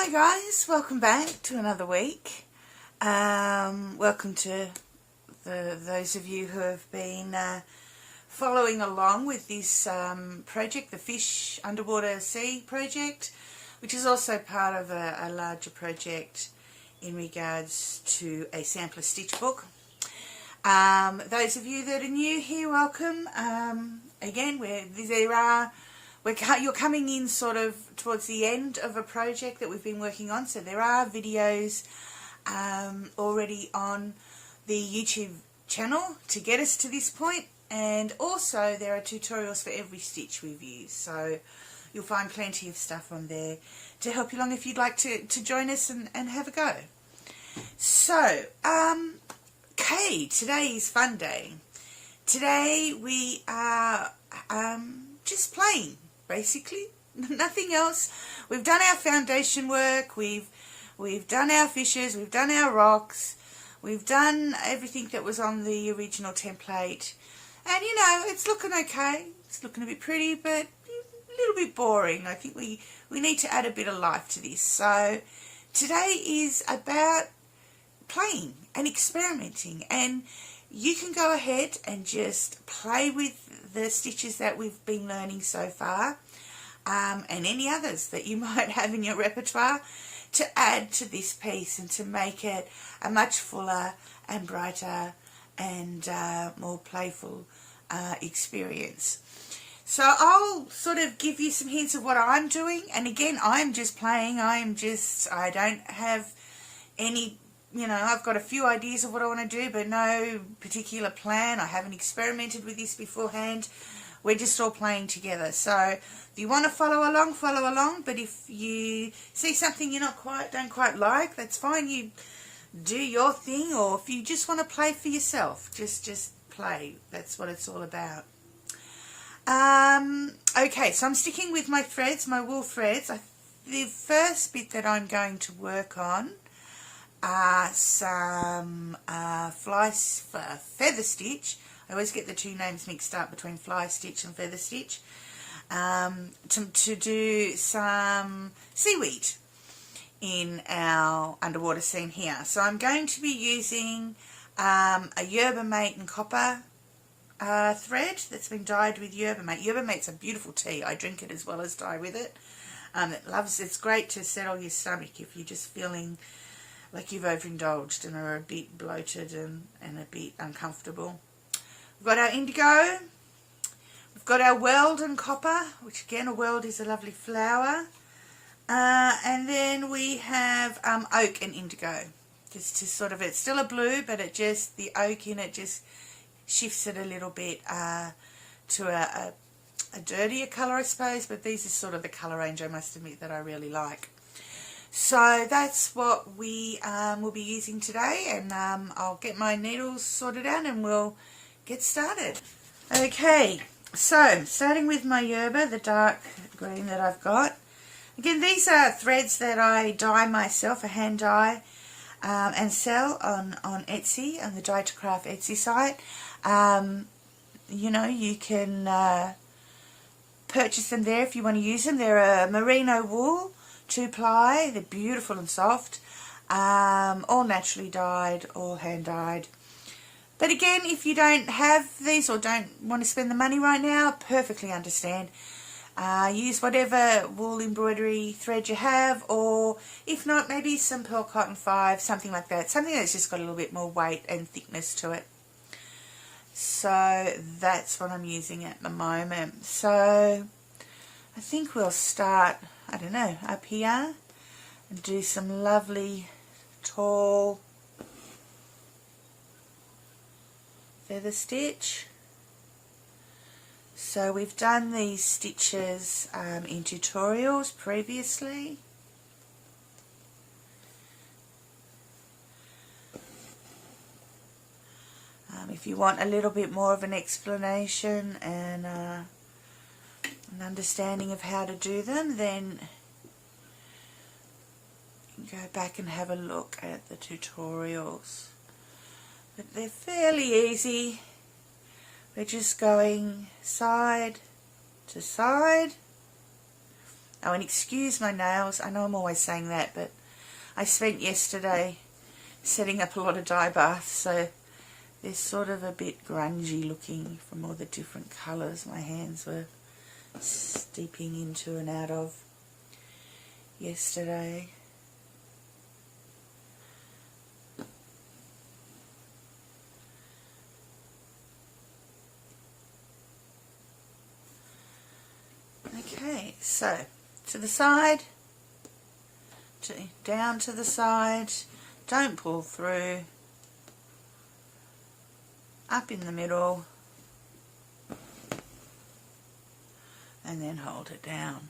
Hi guys, welcome back to another week. Welcome to those of you who have been following along with this project, the Fish Underwater Sea project, which is also part of a larger project in regards to a sampler stitch book. Those of you that are new here, welcome. Again, you're coming in sort of towards the end of a project that we've been working on, so there are videos already on the YouTube channel to get us to this point, and also there are tutorials for every stitch we've used, so you'll find plenty of stuff on there to help you along if you'd like to join us and have a go. So, okay, today is fun day. Today we are just playing. Basically, nothing else. We've done our foundation work, we've done our fishes, we've done our rocks, we've done everything that was on the original template, and you know, it's looking okay. It's looking a bit pretty, but a little bit boring. I think we need to add a bit of life to this. So today is about playing and experimenting, and you can go ahead and just play with the stitches that we've been learning so far, and any others that you might have in your repertoire to add to this piece and to make it a much fuller and brighter and more playful experience. So I'll sort of give you some hints of what I'm doing, and again, I'm just playing. I don't have any, I've got a few ideas of what I want to do, but no particular plan. I haven't experimented with this beforehand. We're just all playing together. So if you want to follow along, but if you see something you don't quite like, that's fine. You do your thing, or if you just want to play for yourself, just play. That's what it's all about. Okay, so I'm sticking with my threads, my wool threads. The first bit that I'm going to work on are some feather stitch. I always get the two names mixed up between fly stitch and feather stitch, to do some seaweed in our underwater scene here. So I'm going to be using a Yerba Mate and copper thread that's been dyed with Yerba Mate. Yerba Mate's a beautiful tea. I drink it as well as dye with it. It's great to settle your stomach if you're just feeling like you've overindulged and are a bit bloated and a bit uncomfortable. We've got our indigo, we've got our weld and copper, which again, a weld is a lovely flower, and then we have oak and indigo. Just to sort of, it's still a blue, but the oak in it just shifts it a little bit to a dirtier colour, I suppose, but these are sort of the colour range, I must admit, that I really like. So that's what we will be using today, and I'll get my needles sorted out and we'll get started. Okay, so starting with my yerba, the dark green that I've got. Again, these are threads that I dye myself, a hand dye, and sell on Etsy, on the Dye to Craft Etsy site. You can purchase them there if you want to use them. They're a merino wool, 2-ply, they're beautiful and soft, all naturally dyed, all hand dyed. But again, if you don't have these or don't want to spend the money right now, perfectly understand. Use whatever wool embroidery thread you have, or if not, maybe some pearl cotton 5, something like that. Something that's just got a little bit more weight and thickness to it. So that's what I'm using at the moment. So I think we'll start, I don't know, up here and do some lovely tall feather stitch. So we've done these stitches in tutorials previously. If you want a little bit more of an explanation and an understanding of how to do them, then you can go back and have a look at the tutorials. But they're fairly easy. We're just going side to side Oh, and excuse my nails. I know I'm always saying that, but I spent yesterday setting up a lot of dye baths, so they're sort of a bit grungy looking from all the different colours my hands were steeping into and out of yesterday. Okay, so to the side, down to the side, don't pull through, up in the middle, and then hold it down.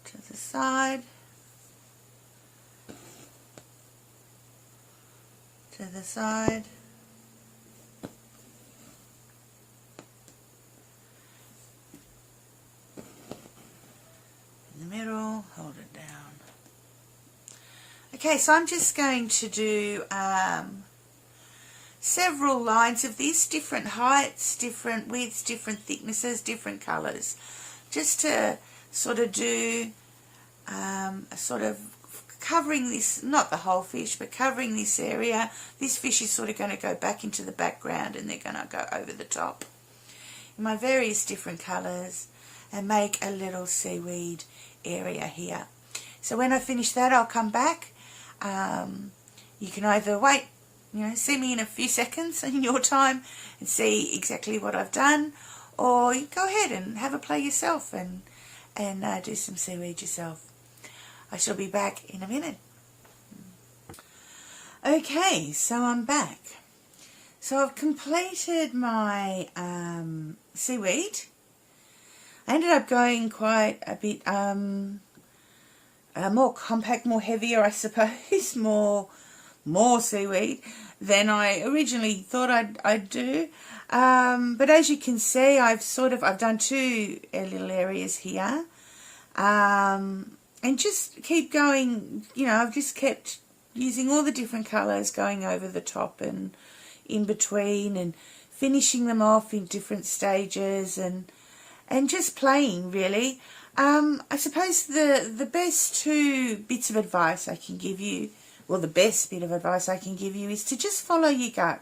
To the side, to the side, in the middle, hold it down. Okay, so I'm just going to do several lines of this, different heights, different widths, different thicknesses, different colours, just to sort of do a sort of covering this, not the whole fish, but covering this area. This fish is sort of going to go back into the background and they're going to go over the top in my various different colours and make a little seaweed area here. So when I finish that, I'll come back. You can either wait, see me in a few seconds in your time and see exactly what I've done, or you go ahead and have a play yourself and do some seaweed yourself. I shall be back in a minute. Okay, so I'm back. So I've completed my seaweed. I ended up going quite a bit more compact, more heavier, I suppose, more seaweed than I originally thought I'd do. But as you can see, I've done two little areas here. And just keep going, I've just kept using all the different colours, going over the top and in between and finishing them off in different stages and just playing, really. I suppose the best two bits of advice I can give you, well, the best bit of advice I can give you is to just follow your gut.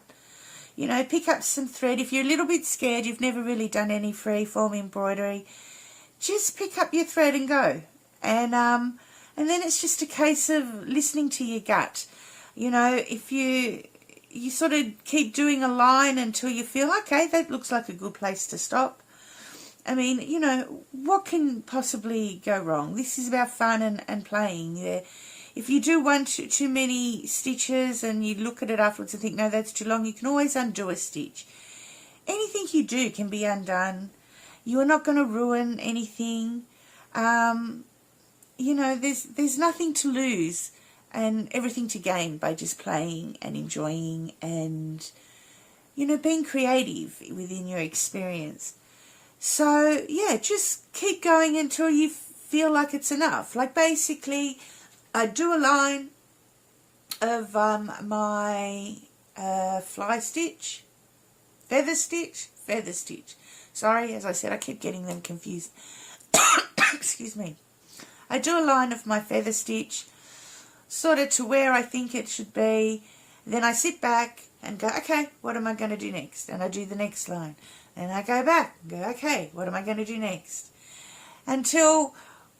Pick up some thread. If you're a little bit scared, you've never really done any freeform embroidery, just pick up your thread and go. And then it's just a case of listening to your gut. If you sort of keep doing a line until you feel, okay, that looks like a good place to stop. I mean, what can possibly go wrong? This is about fun and playing. Yeah. If you do too many stitches and you look at it afterwards and think, no, that's too long, you can always undo a stitch. Anything you do can be undone. You are not going to ruin anything. There's nothing to lose and everything to gain by just playing and enjoying and, being creative within your experience. So, yeah, just keep going until you feel like it's enough. Like, basically, I do a line of my feather stitch. Sorry, as I said, I keep getting them confused. Excuse me. I do a line of my feather stitch, sort of to where I think it should be. Then I sit back and go, okay, what am I going to do next? And I do the next line. Then I go back and go, okay, what am I going to do next? Until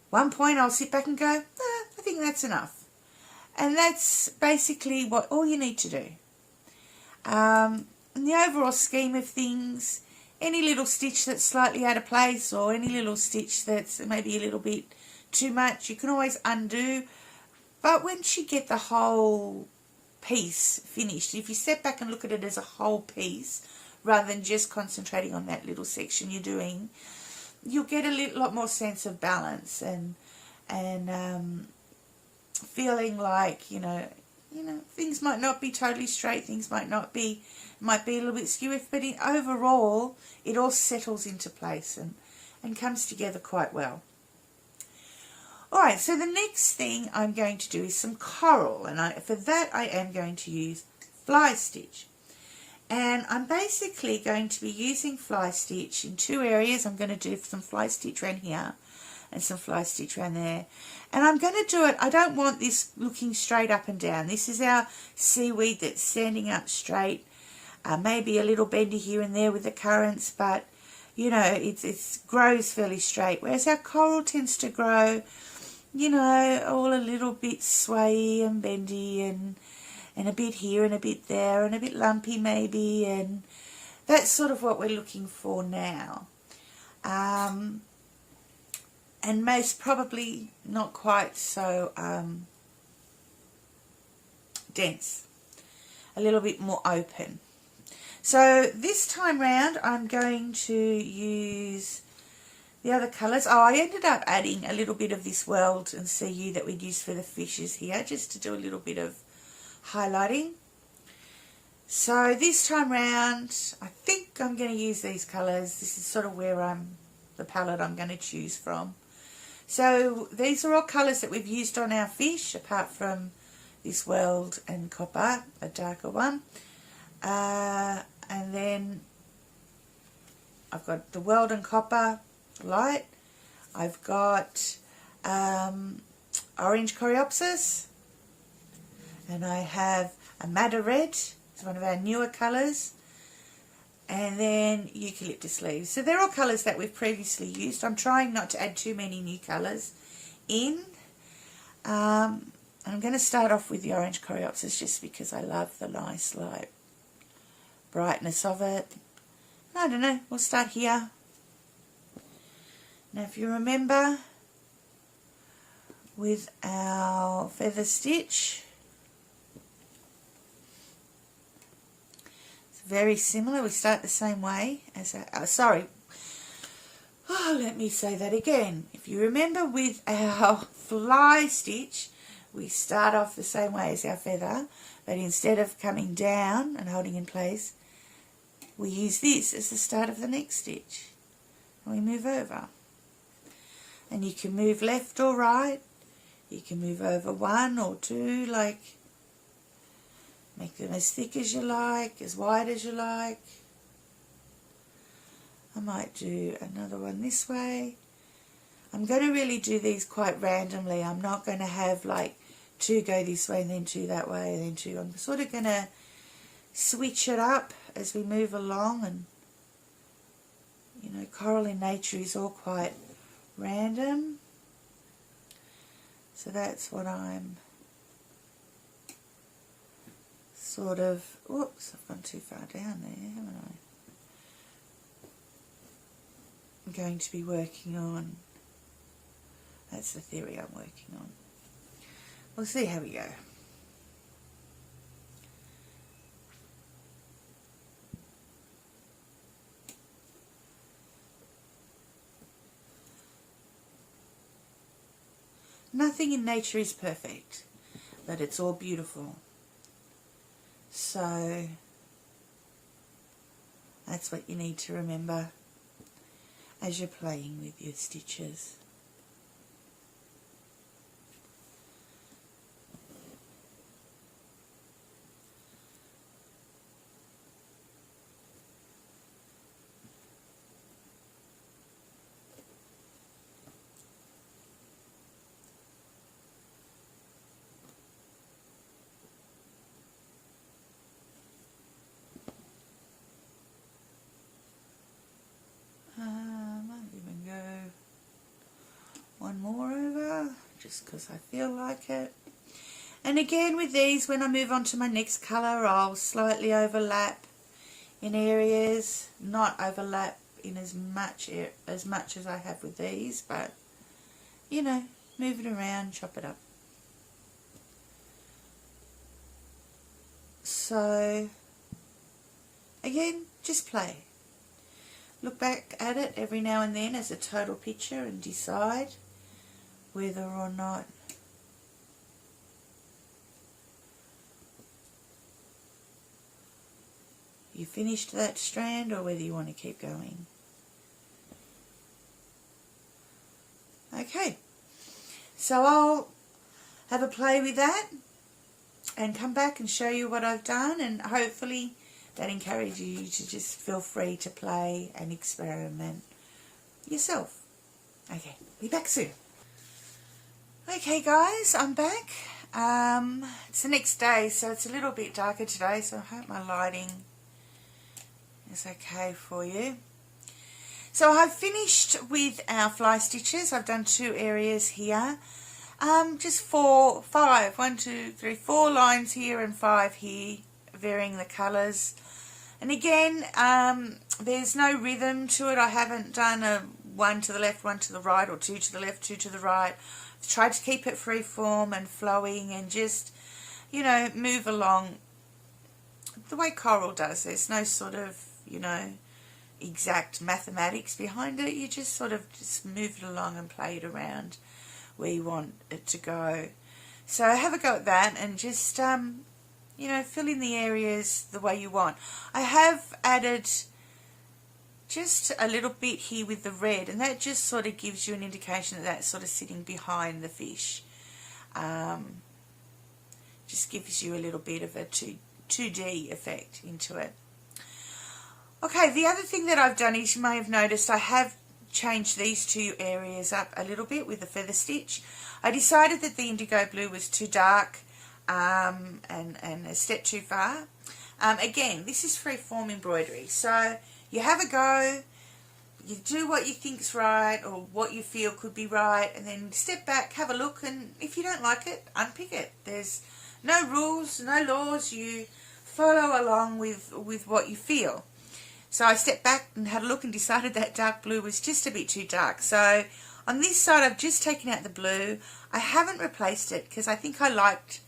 one point I'll sit back and go, I think that's enough. And that's basically all you need to do. In the overall scheme of things, any little stitch that's slightly out of place or any little stitch that's maybe a little bit too much, you can always undo. But once you get the whole piece finished, if you step back and look at it as a whole piece rather than just concentrating on that little section you're doing, you'll get a lot more sense of balance and feeling like things might not be totally straight, things might be a little bit skewy, but overall it all settles into place and comes together quite well. Alright, so the next thing I'm going to do is some coral, and for that I am going to use fly stitch. And I'm basically going to be using fly stitch in two areas. I'm going to do some fly stitch around here and some fly stitch around there. And I'm going to do it, I don't want this looking straight up and down. This is our seaweed that's standing up straight. Maybe a little bendy here and there with the currents, but you know, it grows fairly straight. Whereas our coral tends to grow, you know, all a little bit swayy and bendy and a bit here and a bit there and a bit lumpy maybe, and that's sort of what we're looking for now. And most probably not quite so dense, a little bit more open. So this time round I'm going to use the other colours. Oh, I ended up adding a little bit of this World and CU that we'd use for the fishes here, just to do a little bit of highlighting. So this time round I think I'm going to use these colours. This is sort of where the palette I'm going to choose from. So these are all colours that we've used on our fish, apart from this World and Copper, a darker one. And then I've got the World and Copper light. I've got Orange Coreopsis, and I have a Madder Red. It's one of our newer colours. And then Eucalyptus Leaves. So they're all colours that we've previously used. I'm trying not to add too many new colours in. I'm going to start off with the Orange Coreopsis just because I love the nice light brightness of it. I don't know, we'll start here. Now if you remember with our feather stitch, it's very similar. We start the same way as let me say that again. If you remember with our fly stitch, we start off the same way as our feather, but instead of coming down and holding in place, we use this as the start of the next stitch. And we move over. And you can move left or right. You can move over one or two, like, make them as thick as you like, as wide as you like. I might do another one this way. I'm going to really do these quite randomly. I'm not going to have like two go this way and then two that way and then two. I'm sort of going to switch it up as we move along, and you know, coral in nature is all quite random. So that's what I'm sort of, whoops, I've gone too far down there, haven't I? I'm going to be working on, that's the theory I'm working on. We'll see how we go. Nothing in nature is perfect, but it's all beautiful. So that's what you need to remember as you're playing with your stitches. One more over, just because I feel like it. And again with these, when I move on to my next colour, I'll slightly overlap in areas, not overlap in as much as I have with these, but you know, move it around, chop it up. So again, just play. Look back at it every now and then as a total picture and decide whether or not you finished that strand or whether you want to keep going. Okay, so I'll have a play with that and come back and show you what I've done, and hopefully that encourage you to just feel free to play and experiment yourself. Okay, be back soon. Okay guys, I'm back. It's the next day, so it's a little bit darker today, so I hope my lighting is okay for you. So I've finished with our fly stitches. I've done 2 areas here. Just 4 lines here and 5 here, varying the colours. And again, there's no rhythm to it. I haven't done a 1 to the left, 1 to the right, or 2 to the left, 2 to the right. I've tried to keep it freeform and flowing and just, you know, move along the way coral does. There's no sort of, you know, exact mathematics behind it. You just sort of just move it along and play it around where you want it to go. So have a go at that and just, you know, fill in the areas the way you want. I have added just a little bit here with the red, and that just sort of gives you an indication that that's sort of sitting behind the fish. Just gives you a little bit of a 2D effect into it. Okay, the other thing that I've done is, you may have noticed, I have changed these 2 areas up a little bit with the feather stitch. I decided that the indigo blue was too dark and a step too far. Again, this is freeform embroidery, so you have a go, you do what you think's right or what you feel could be right, and then step back, have a look, and if you don't like it, unpick it. There's no rules, no laws. You follow along with what you feel. So I stepped back and had a look and decided that dark blue was just a bit too dark. So on this side I've just taken out the blue. I haven't replaced it because I think I liked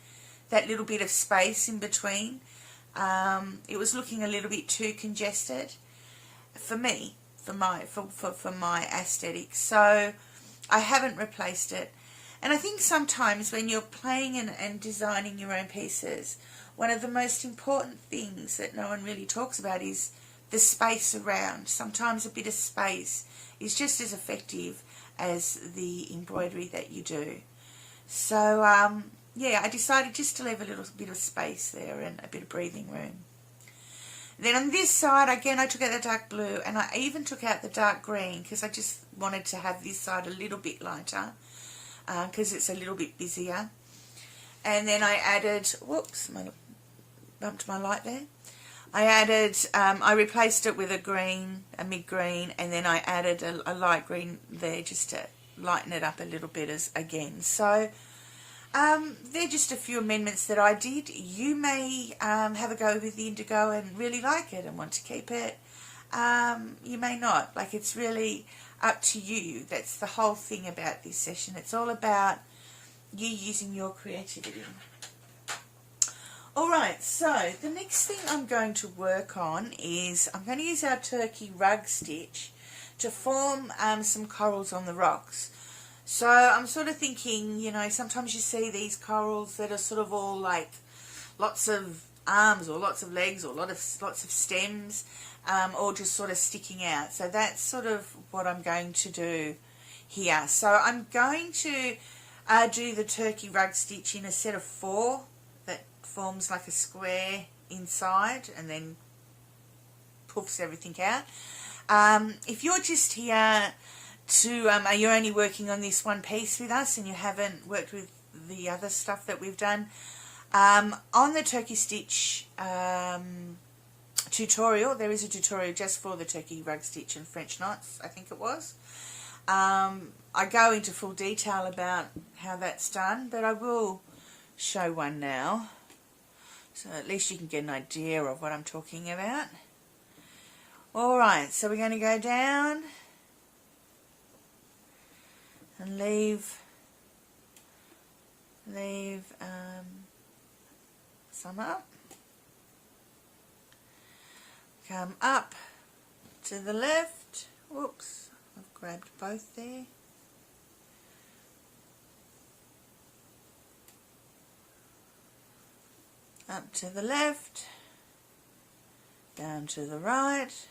that little bit of space in between. It was looking a little bit too congested for me, for my aesthetics. So I haven't replaced it. And I think sometimes when you're playing and designing your own pieces, one of the most important things that no one really talks about is the space around. Sometimes a bit of space is just as effective as the embroidery that you do. So yeah, I decided just to leave a little bit of space there and a bit of breathing room. Then on this side, again, I took out the dark blue, and I even took out the dark green because I just wanted to have this side a little bit lighter because it's a little bit busier. And then I added, whoops, bumped my light there. I replaced it with a green, a mid-green, and then I added a light green there just to lighten it up a little bit again. So they're just a few amendments that I did. You may have a go with the indigo and really like it and want to keep it. You may not. Like, it's really up to you. That's the whole thing about this session. It's all about you using your creativity. Alright, so the next thing I'm going to work on is I'm going to use our turkey rug stitch to form some corals on the rocks. So I'm sort of thinking, you know, sometimes you see these corals that are sort of all like lots of arms or lots of legs or lots of stems, all just sort of sticking out. So that's sort of what I'm going to do here. So I'm going to do the turkey rug stitch in a set of 4 that forms like a square inside and then poofs everything out. If you're just here you're only working on this one piece with us and you haven't worked with the other stuff that we've done, on the turkey stitch tutorial, there is a tutorial just for the turkey rug stitch and French knots, I think it was. I go into full detail about how that's done, but I will show one now, so at least you can get an idea of what I'm talking about. Alright, so we're going to go down and leave some up. Come up to the left. Whoops, I've grabbed both there. Up to the left, down to the right,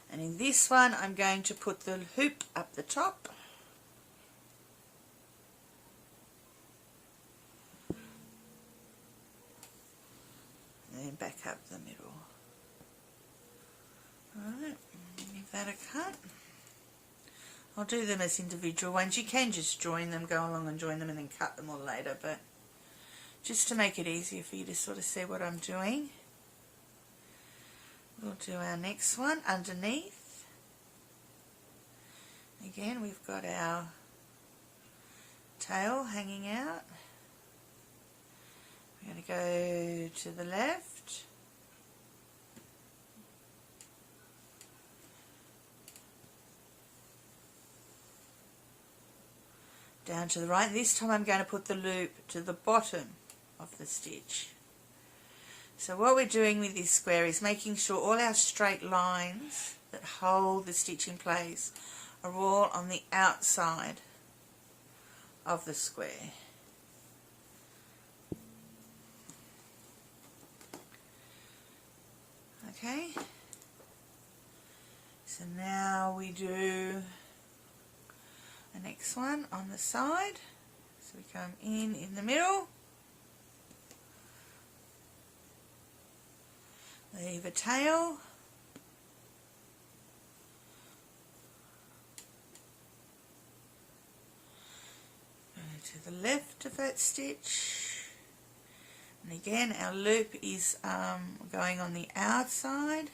and in this one I'm going to put the hoop up the top, and then back up the that a cut. I'll do them as individual ones. You can just join them, go along and join them and then cut them all later, but just to make it easier for you to sort of see what I'm doing, we'll do our next one underneath. Again, we've got our tail hanging out. We're going to go to the left, down to the right. This time I'm going to put the loop to the bottom of the stitch. So what we're doing with this square is making sure all our straight lines that hold the stitch in place are all on the outside of the square. Okay, so now we do the next one on the side. So we come in the middle, leave a tail, go to the left of that stitch, and again our loop is going on the outside.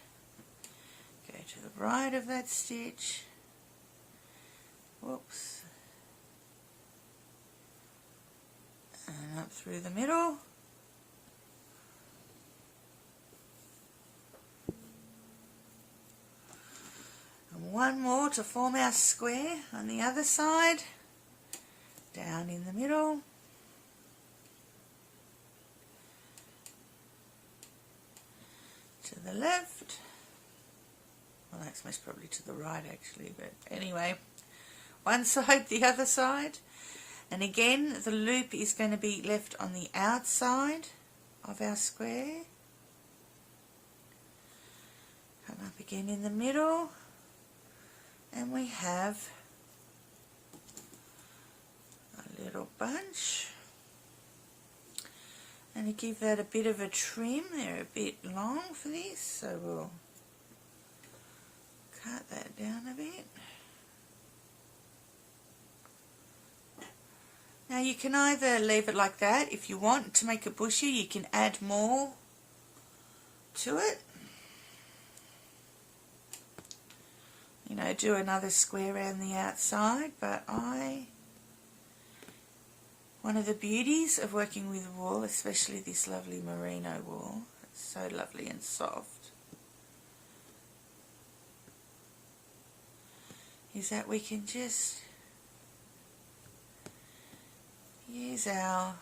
Go to the right of that stitch, whoops, and up through the middle. And one more to form our square on the other side, down in the middle, to the left. Well, that's most probably to the right actually, but anyway, one side, the other side, and again the loop is going to be left on the outside of our square. Come up again in the middle, and we have a little bunch, and to give that a bit of a trim, they're a bit long for this, so we'll cut that down a bit. Now you can either leave it like that. If you want to make it bushy, you can add more to it. You know, do another square around the outside, but one of the beauties of working with wool, especially this lovely merino wool, it's so lovely and soft, is that we can just use our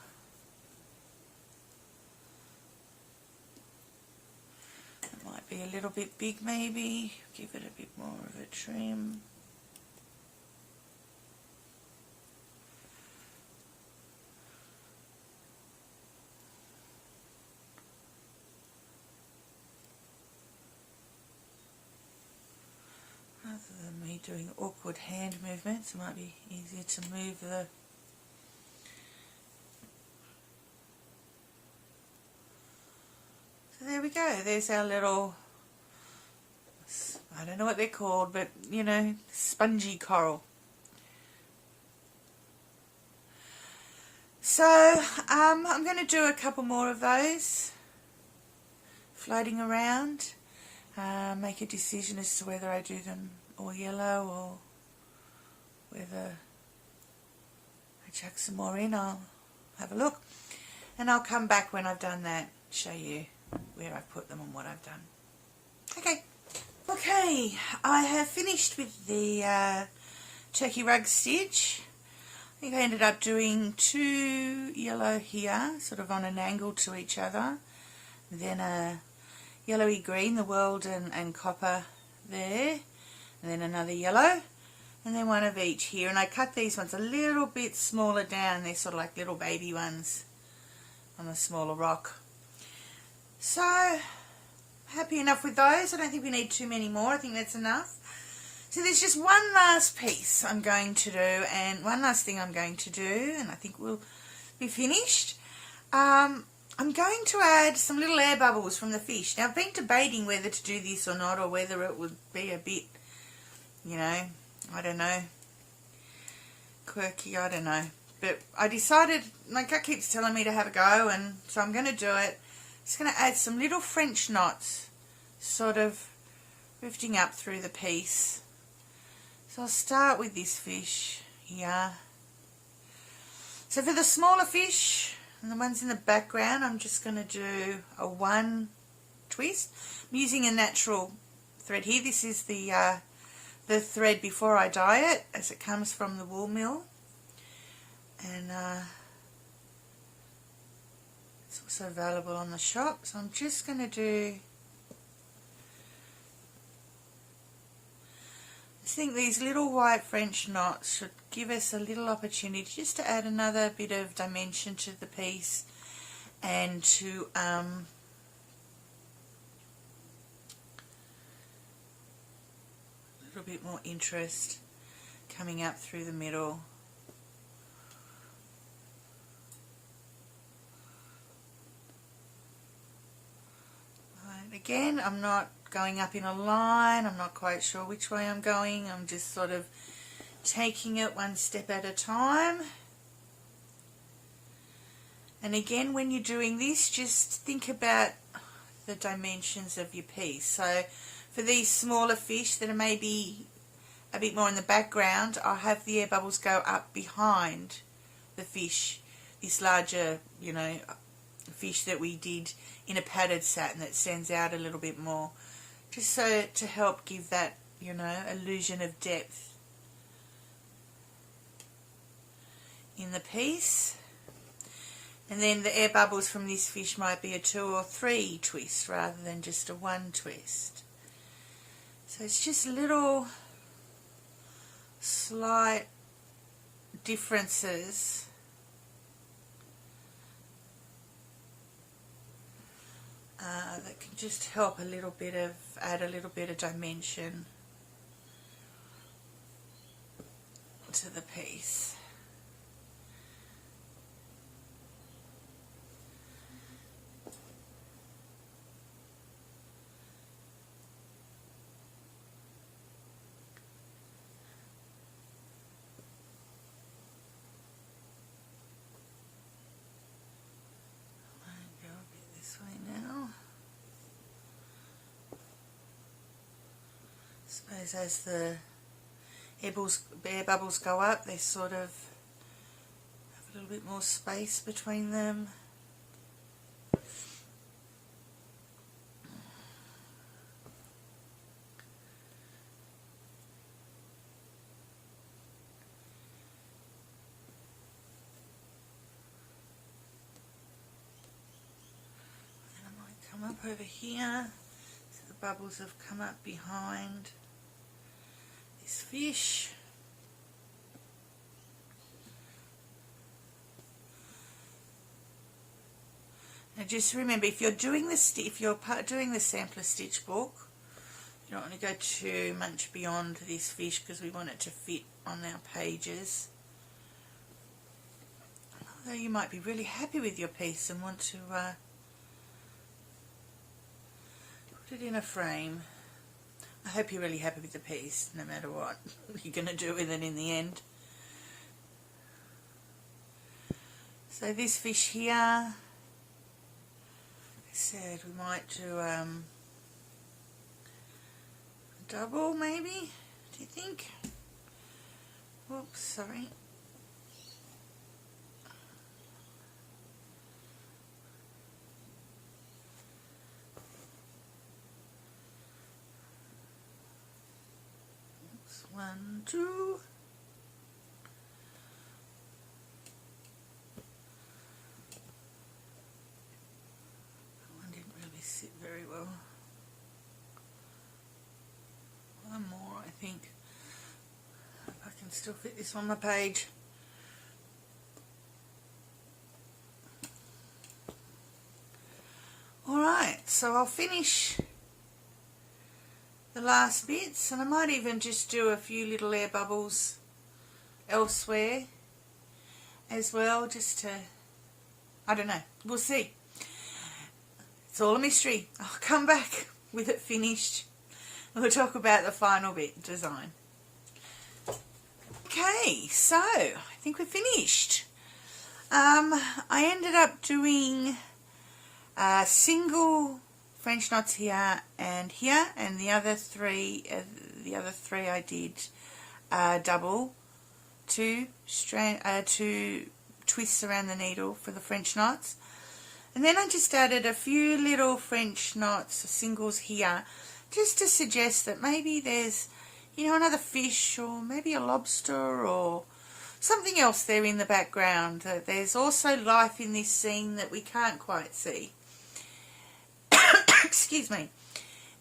it might be a little bit big maybe, give it a bit more of a trim. Rather than me doing awkward hand movements, it might be easier to move the So there we go, there's our little, I don't know what they're called, but you know, spongy coral. So I'm going to do a couple more of those floating around, make a decision as to whether I do them all yellow or whether I chuck some more in. I'll have a look and I'll come back when I've done that, show you where I've put them and what I've done. Okay, I have finished with the turkey rug stitch. I think I ended up doing 2 yellow here, sort of on an angle to each other, then a yellowy green, the world and copper there, and then another yellow, and then one of each here. And I cut these ones a little bit smaller down, they're sort of like little baby ones on a smaller rock. So, happy enough with those. I don't think we need too many more. I think that's enough. So there's just one last piece I'm going to do, and one last thing I'm going to do, and I think we'll be finished. I'm going to add some little air bubbles from the fish. Now, I've been debating whether to do this or not, or whether it would be a bit you know, I don't know, quirky, I don't know. But I decided, my gut keeps telling me to have a go, and so I'm going to do it. Just going to add some little French knots, sort of drifting up through the piece. So I'll start with this fish here. So for the smaller fish and the ones in the background, I'm just going to do a 1 twist. I'm using a natural thread here. This is the thread before I dye it, as it comes from the wool mill. And it's also available on the shop. So I'm just going to do, I think these little white French knots should give us a little opportunity just to add another bit of dimension to the piece, and to a little bit more interest coming up through the middle. Again, I'm not going up in a line, I'm not quite sure which way I'm going, I'm just sort of taking it one step at a time. And again, when you're doing this, just think about the dimensions of your piece. So for these smaller fish that are maybe a bit more in the background, I'll have the air bubbles go up behind the fish, this larger, you know, fish that we did in a padded satin that stands out a little bit more, just so to help give that, you know, illusion of depth in the piece. And then the air bubbles from this fish might be a 2 or 3 twist rather than just a 1 twist. So it's just little slight differences that can just help a little bit of, add a little bit of dimension to the piece. Go a bit this way now. I suppose as the air bubbles go up, they sort of have a little bit more space between them. And I might come up over here, so the bubbles have come up behind this fish. Now just remember, if you're doing doing the sampler stitch book, you don't want to go too much beyond this fish because we want it to fit on our pages. Although you might be really happy with your piece and want to put it in a frame. I hope you're really happy with the piece, no matter what you're going to do with it in the end. So this fish here, I said we might do a double maybe, do you think? Whoops, sorry. Oops, 1, 2. Sit very well. One more, I think. If I can still fit this on my page. Alright, so I'll finish the last bits, and I might even just do a few little air bubbles elsewhere as well, just to, I don't know, we'll see. It's all a mystery. I'll come back with it finished. We'll talk about the final bit, design. Okay, so I think we're finished. I ended up doing single French knots here, and the other three I did double two twists around the needle for the French knots, and then I just added a few little French knots, singles here, just to suggest that maybe there's, you know, another fish or maybe a lobster or something else there in the background, that there's also life in this scene that we can't quite see. Excuse me.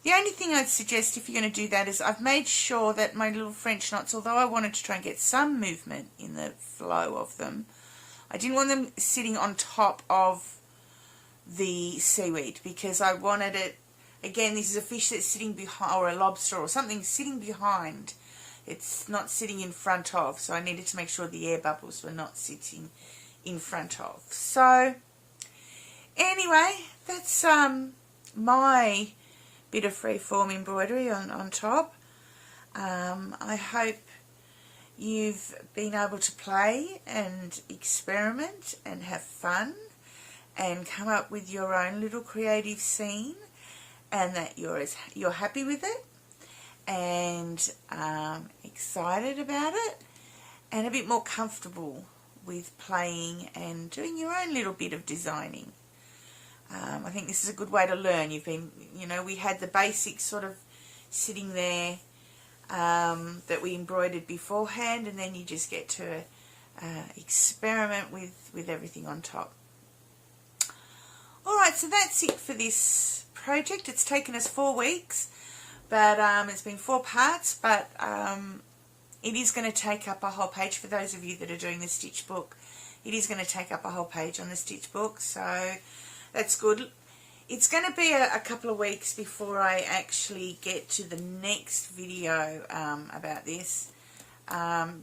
The only thing I'd suggest if you're going to do that is I've made sure that my little French knots, although I wanted to try and get some movement in the flow of them, I didn't want them sitting on top of the seaweed, because I wanted it, again, this is a fish that's sitting behind, or a lobster or something sitting behind. It's not sitting in front of, so I needed to make sure the air bubbles were not sitting in front of. So anyway, that's my bit of freeform embroidery on top. I hope you've been able to play and experiment and have fun and come up with your own little creative scene, and that you're happy with it and excited about it and a bit more comfortable with playing and doing your own little bit of designing. I think this is a good way to learn. You've been, you know, we had the basics sort of sitting there that we embroidered beforehand, and then you just get to experiment with everything on top. Alright, so that's it for this project. It's taken us 4 weeks, but it's been 4 parts, but it is going to take up a whole page for those of you that are doing the stitch book. It is going to take up a whole page on the stitch book, so that's good. It's going to be a couple of weeks before I actually get to the next video about this,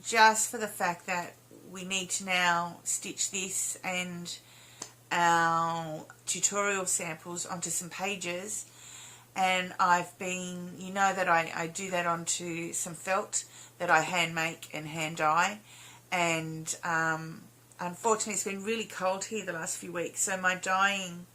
just for the fact that we need to now stitch this and our tutorial samples onto some pages, and I've been, you know that I do that onto some felt that I hand make and hand dye, and unfortunately it's been really cold here the last few weeks, so my dyeing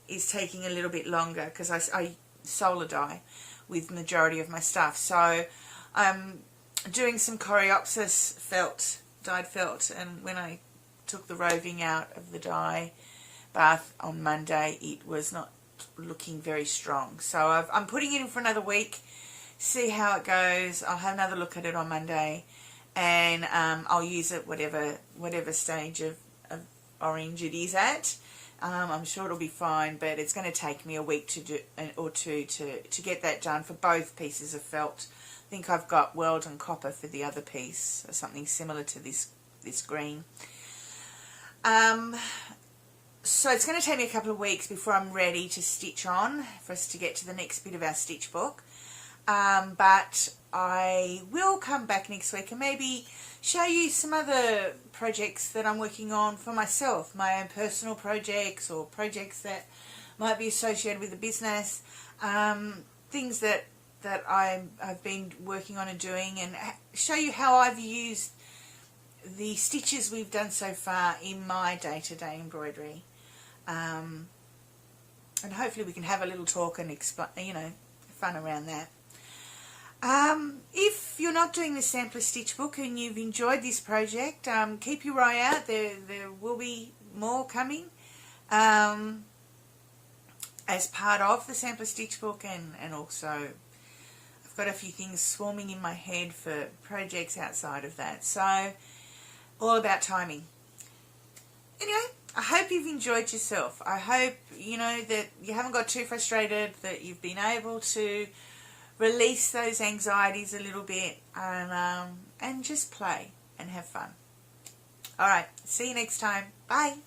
is taking a little bit longer because I solar dye with majority of my stuff. So I'm doing some Coreopsis felt, dyed felt, and when I took the roving out of the dye bath on Monday, it was not looking very strong. So I'm putting it in for another week, see how it goes. I'll have another look at it on Monday, and I'll use it whatever stage of orange it is at. I'm sure it'll be fine, but it's going to take me a week to do, or two to get that done for both pieces of felt. I think I've got weld and copper for the other piece, or something similar to this green. So it's going to take me a couple of weeks before I'm ready to stitch on, for us to get to the next bit of our stitch book. But I will come back next week and maybe show you some other projects that I'm working on for myself, my own personal projects or projects that might be associated with the business, things that I've been working on and doing, and show you how I've used the stitches we've done so far in my day-to-day embroidery. And hopefully we can have a little talk and explain, you know, fun around that. If you're not doing the sampler stitch book and you've enjoyed this project, keep your eye out. There will be more coming as part of the sampler stitch book, and also I've got a few things swarming in my head for projects outside of that. So all about timing. Anyway, I hope you've enjoyed yourself. I hope, you know, that you haven't got too frustrated, that you've been able to release those anxieties a little bit, and just play and have fun. Alright, see you next time. Bye.